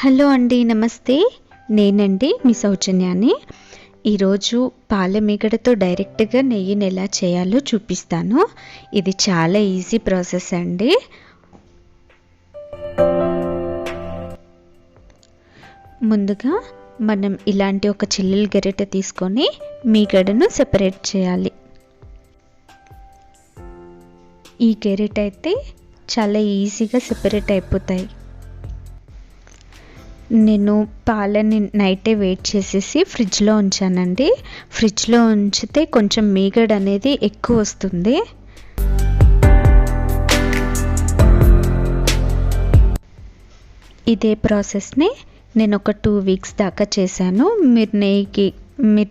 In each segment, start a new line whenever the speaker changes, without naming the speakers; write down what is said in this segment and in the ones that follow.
Hello అండి, నమస్తే. నేనండి మీ సౌజన్యాన్ని. ఈరోజు పాల మీగడతో డైరెక్ట్గా నెయ్యిని ఎలా చేయాలో చూపిస్తాను. ఇది చాలా ఈజీ ప్రాసెస్ అండి. ముందుగా మనం ఇలాంటి ఒక చిల్లుల గరిటె తీసుకొని మీగడను సెపరేట్ చేయాలి. ఈ గరిటె అయితే చాలా ఈజీగా సెపరేట్ అయిపోతాయి. నేను పాలని నైటే వెయిట్ చేసేసి ఫ్రిడ్జ్లో ఉంచానండి. ఫ్రిడ్జ్లో ఉంచితే కొంచెం మీగడ అనేది ఎక్కువ వస్తుంది. ఇదే ప్రాసెస్ని నేను ఒక 2 వీక్స్ దాకా చేశాను. మీరు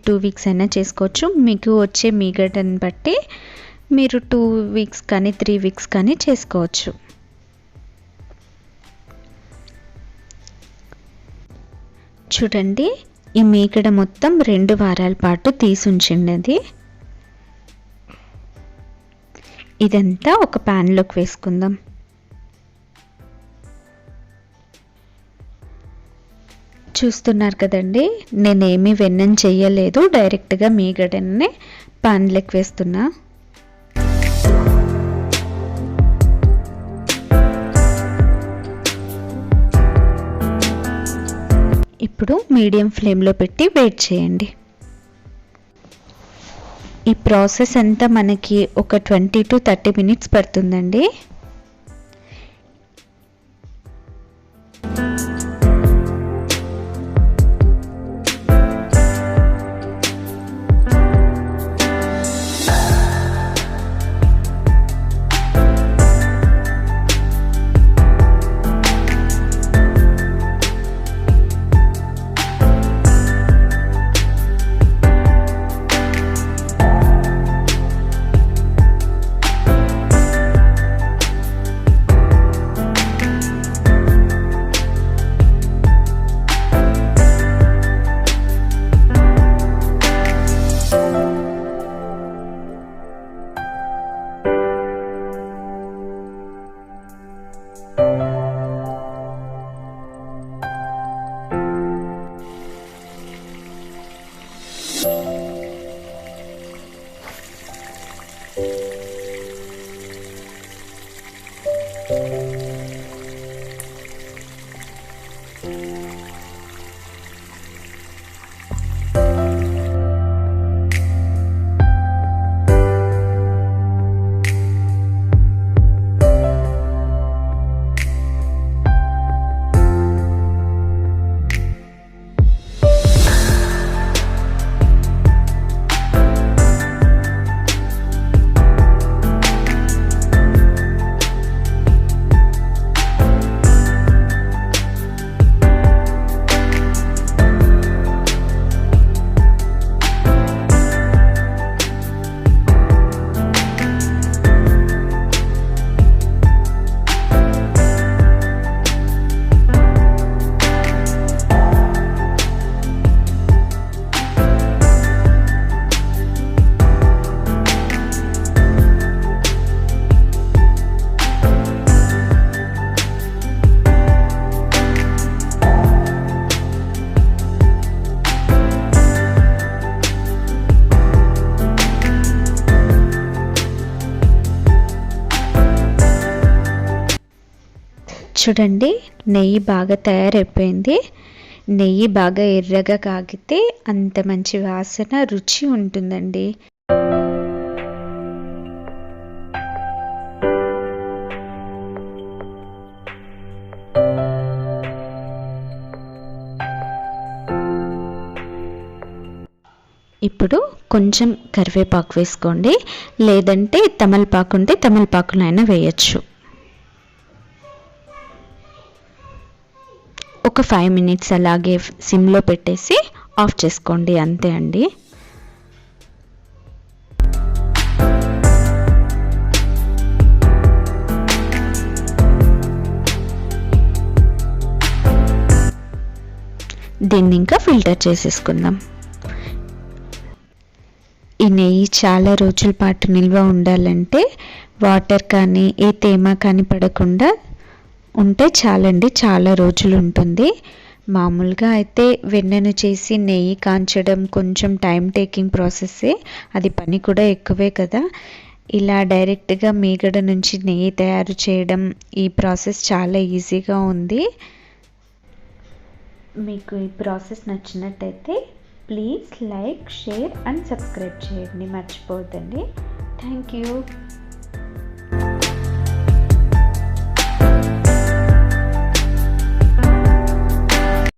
2 వీక్స్ అయినా చేసుకోవచ్చు. మీకు వచ్చే మీగడని బట్టి మీరు 2 వీక్స్ కానీ 3 వీక్స్ కానీ చేసుకోవచ్చు. చూడండి, ఈ మీగడ మొత్తం 2 వారాల పాటు తీసుంచింది. ఇదంతా ఒక ప్యాన్లోకి వేసుకుందాం. చూస్తున్నారు కదండి, నేనేమీ వెన్నని చెయ్యలేదు. డైరెక్ట్గా మీగడనే ప్యాన్లోకి వేస్తున్నా. ఇప్పుడు మీడియం ఫ్లేమ్లో పెట్టి వెయిట్ చేయండి. ఈ ప్రాసెస్ అంతా మనకి ఒక 20 to 30 మినిట్స్ పడుతుందండి. చూడండి, నెయ్యి బాగా తయారైపోయింది. నెయ్యి బాగా ఎర్రగా కాగితే అంత మంచి వాసన, రుచి ఉంటుందండి. ఇప్పుడు కొంచెం కరివేపాకు వేసుకోండి, లేదంటే తమలపాకు ఉంటే తమలపాకునైనా వేయచ్చు. ఒక 5 మినిట్స్ అలాగే సిమ్లో పెట్టేసి ఆఫ్ చేసుకోండి, అంతే అండి. దీన్ని ఇంకా ఫిల్టర్ చేసేసుకుందాం. ఈ నెయ్యి చాలా రోజుల పాటు నిల్వ ఉండాలంటే వాటర్ కానీ ఏ తేమ కానీ పడకుండా ఉంటే చాలండి, చాలా రోజులు ఉంటుంది. మామూలుగా అయితే వెన్నను చేసి నెయ్యి కాంచడం కొంచెం టైం టేకింగ్ ప్రాసెస్సే, అది పని కూడా ఎక్కువే కదా. ఇలా డైరెక్ట్గా మీగడ నుంచి నెయ్యి తయారు చేయడం, ఈ ప్రాసెస్ చాలా ఈజీగా ఉంది. మీకు ఈ ప్రాసెస్ నచ్చినట్టయితే please like, share and subscribe చేయండి, మర్చిపోవద్దండి. Thank you.